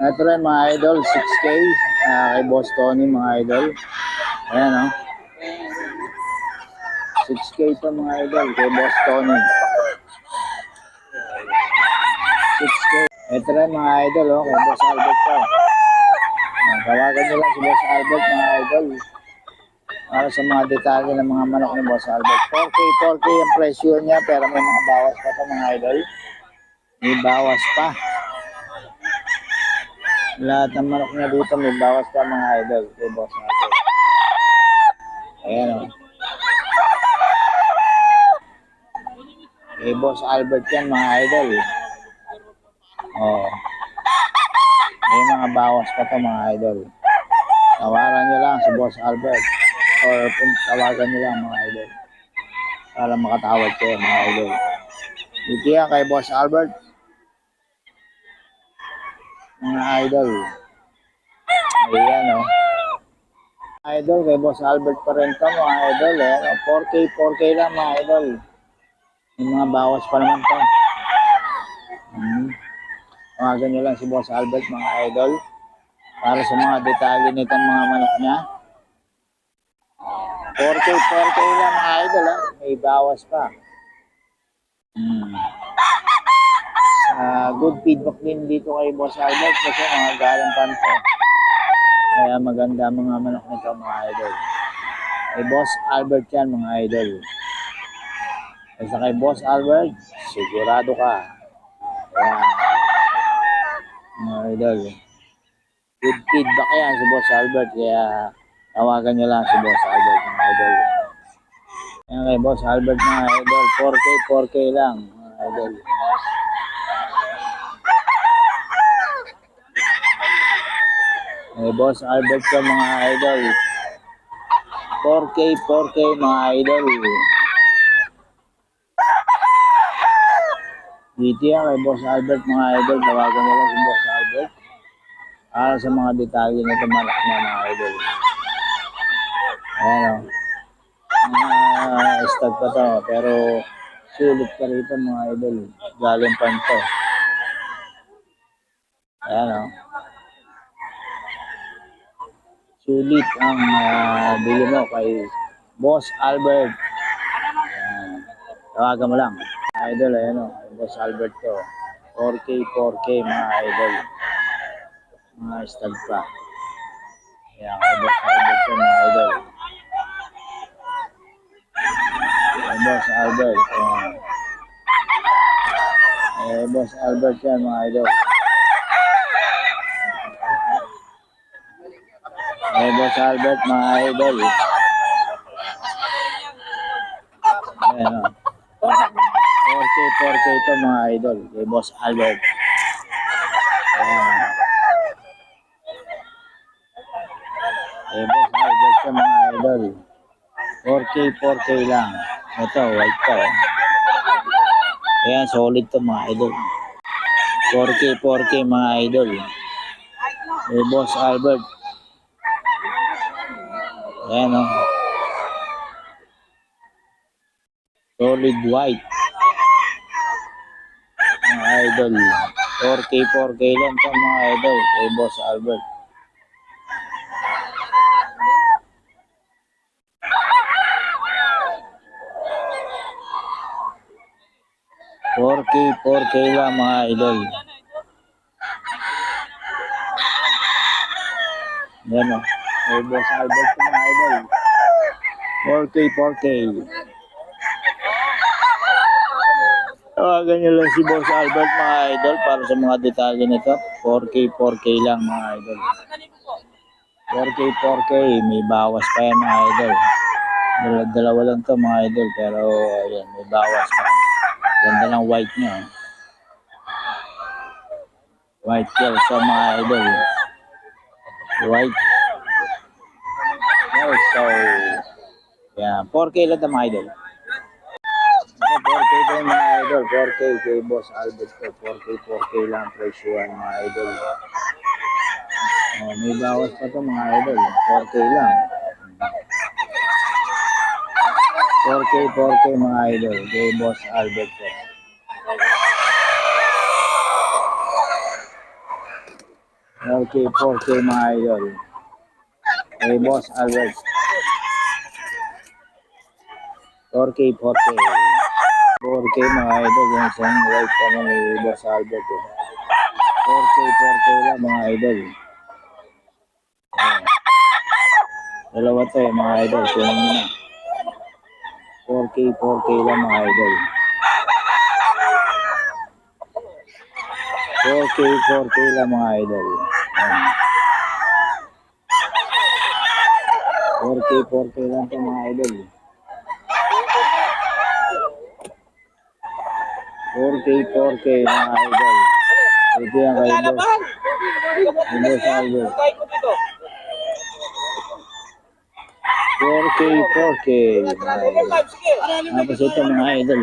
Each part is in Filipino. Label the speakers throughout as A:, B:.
A: Ito rin mga idol, 6K. Kay Boss Tony mga idol. Ayan o. 6K ito mga idol kay Boss Tony. 6K. Ito rin mga idol kay Boss Albert ko. Tawagan nyo lang si Boss Albert mga idol. Para sa mga detalye ng mga manok ni Boss Albert. 4K ang presyo niya pero may mga bawas pa ito mga idol. May bawas pa. Lahat ng manok niya dito may bawas pa mga idol kay Boss Albert. Ayan o. Kay Boss Albert yan mga idol. May mga bawas pa ito mga idol. Tawaran nyo lang si Boss Albert. Or tawagan nyo lang mga idol. Para makatawag kayo mga idol. Dito yan kay Boss Albert. Mga idol. Ayan o. Idol kay Boss Albert pa rin ito mga idol. 4K lang mga idol. May mga bawas pa naman ito. Tawagan nyo lang si Boss Albert mga idol. Para sa mga detalye nitong mga manok niya. 4K lang mga idol May bawas pa. Good feedback din dito kay Boss Albert kasi mga galang panto. Kaya maganda mga manok nito mga idol. Kay Boss Albert yan mga idol. Kasi kay Boss Albert, sigurado ka. Ayan. Mga idol. Good feedback yan si Boss Albert. Kaya tawagan nyo lang si Boss Albert mga idol. Ayan kay Boss Albert mga idol. 4K lang mga idol. Boss Albert ko mga idol. 4K mga idol. Dito yan kay Boss Albert mga idol. Tawagan mo lang si Boss Albert. Para sa mga detalye na tumalak na mga idol. Ayan o. Stag pa to. Pero sulit pa rito mga idol. Galing pa ito. Ayan o. Sulit ang bili mo kay Boss Albert. Tawagan mo lang. Idol, ayan o. Boss Albert to. 4K mga idol. Mga stag pa. Ayan, kay Boss Albert to mga idol. Kay Boss Albert. Ayan. Boss Albert yan mga idol. Boss Albert mga idol. Ayan o. 4K ito mga idol. Kay Boss Albert. Ayan. Kay Boss Albert ito mga idol. 4K lang. Ito, white to. Ayan, solid to mga idol. 4K mga idol. Kay Boss Albert. Ayan o. Solid white. Mga idol. 4K lang ito mga idol. Kay Boss Albert. Four K lang mga idol. Ayan o. Kay Boss Albert mga idol. 4K. Tawagan nyo lang si Boss Albert mga idol para sa mga detalye nito. 4K lang mga idol. 4K. May bawas pa yan mga idol. Dalawa lang to mga idol pero ayan, may bawas pa. Ganda ng white nyo. White tail sa mga idol. White. So, yeah, 4K lang ito mga idol. 4K din mga idol. 4K kay Boss Albert ko. 4K lang presyo mga idol. May bawas pa ito mga idol. 4K lang. 4K mga idol. Kay Boss Albert ko. 4K, 4K mga idol. Kay Boss Albert. 4K, 4K. 4K mga idol. Yung isang white pa ni Boss Albert. 4K, 4K lang mga idol. Ayan. Dalawa to mga idol. Kunin mo na. 4K, 4K lang mga idol. 4K, 4K lang mga idol. Ayan. 4K, 4K lang to mga idol. 4K, 4K mga idol. Ito yan kay Boss. Boss Albert. 4K, 4K. Tapos ito mga idol.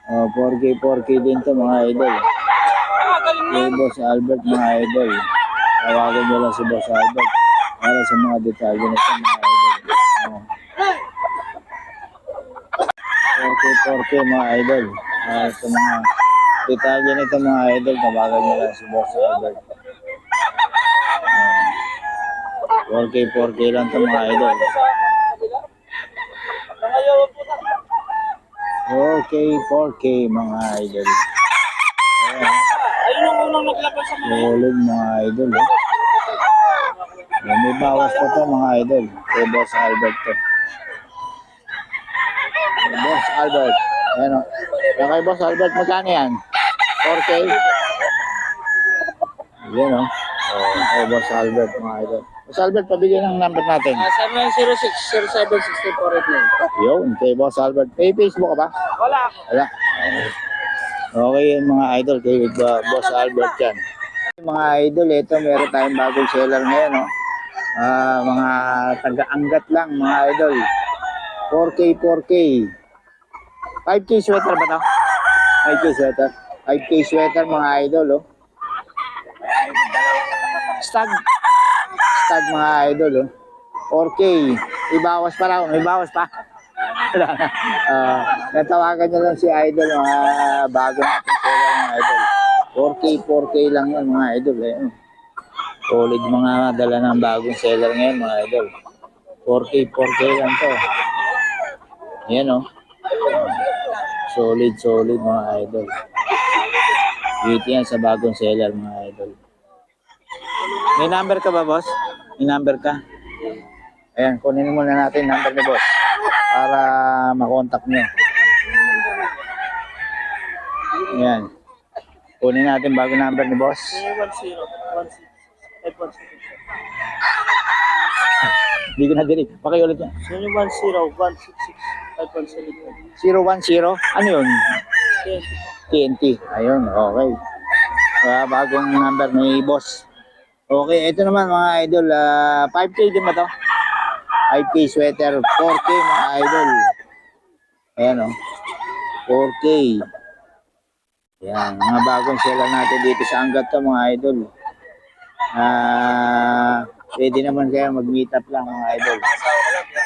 A: 4K, 4K din to mga idol. Kay Boss Albert mga idol. Tawagan nyo lang si Boss Albert para sa mga detalye nito mga idol. 4K, 4K mga idol. Para sa mga detalye nito mga idol, tawagan nyo lang si Boss Albert. 4K, 4K lang to mga idol. 4K, 4K mga idol.
B: Ayun yung unang naglabas sa mga
A: Solid mga idol. May bawas pa to mga idol. Kay Boss Albert to. Boss Albert. Ayan o. Kay Boss Albert, magkano yan? 4K? Ayan o. Kay Boss Albert mga idol. Boss Albert, pabigyan ng number natin.
B: 0906-076489.
A: Yun, kay Boss Albert. May Facebook ka ba?
B: Wala ako.
A: Wala. Okay yun mga idol. Kay Boss Albert yan. Mga idol, ito meron tayong bagong seller ngayon. No? Mga taga-anggat lang mga idol. 4K, 4K. 5K sweater ba to? 5K sweater. 5K sweater mga idol. Oh. Stag. Stag mga idol. Oh. 4K. Ibawas pa raw. May bawas pa. Natawagan nyo lang si idol. Mga bago natin seller mga idol. 4K, 4K lang yan mga idol. Eh. Solid mga dala ng bagong seller ngayon mga idol. 4K, 4K lang to. Yan o. Solid, solid mga idol. Dito yan sa bagong seller mga idol. May number ka ba, boss? May number ka? Ayan, kunin muna natin yung number ni boss para makontak nyo. Ayan. Kunin natin bago number ni boss.
B: 10-16-517.
A: Hindi ko na dinig. Pakiulit niya.
B: 010-166-517.
A: 010? Ano yun? TNT. Ayun, okay. Bagong number ni boss. Okay, ito naman mga idol. 5K din ba to? 5K sweater. 4K mga idol. Ayan o. 4K. Yan, mga bagong seller natin dito sa Angat to mga idol. Pwede naman kayo mag-meet up lang mga idol.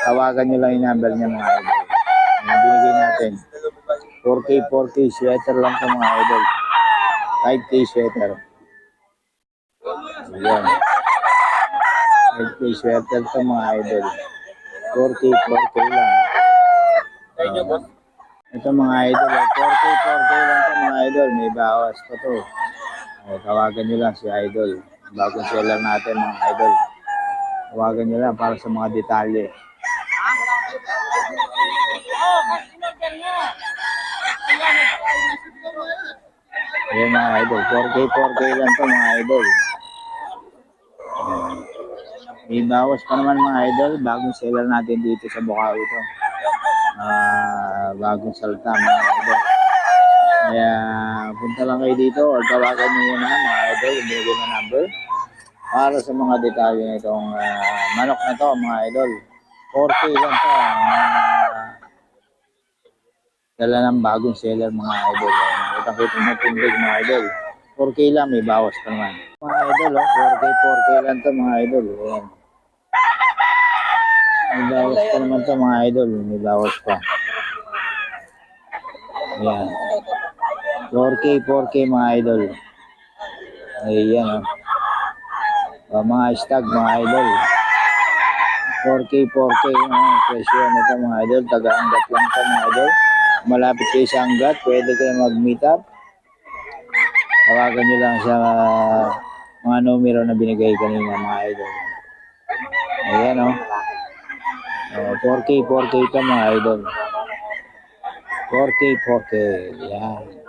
A: Tawagan nyo lang yung number niya mga idol. Binigay natin. 4K, 4K sweater lang to mga idol. 5K sweater. Ayan. 5K sweater to mga idol. 4K, 4K lang. Ito mga idol. 4K, 4K lang to mga idol. May bawas pa to. Tawagan nyo lang si idol. Bagong seller natin mga idol. Tawagan nyo lang para sa mga detalye. Ayan mga idol. 4K, 4K lang to mga idol. May bawas pa naman mga idol. Bagong seller natin dito sa Bukawi ito. Bagong salta mga idol. Kaya punta lang kayo dito o tawagan nyo muna mga idol. Ibigay na number para sa mga detalye na itong manok na to mga idol. 4K lang to. Dala ng bagong seller mga idol. Kitang-kita mo tindig mga idol. 4K lang, may bawas pa naman. Mga idol, 4K, 4K lang to mga idol. Ayan. May bawas pa naman to mga idol. May bawas pa. Ayan. 4K, 4K mga idol. Ayan, mga stag, mga idol. 4K yung presyo nito mga idol. Taga-Angat lang ito mga idol. Malapit kayo sa Angat, pwede kayo mag-meet up. Tawagan nyo lang sa mga numero na binigay kanina mga idol. Ayan 4K ito mga idol. 4K. Yan.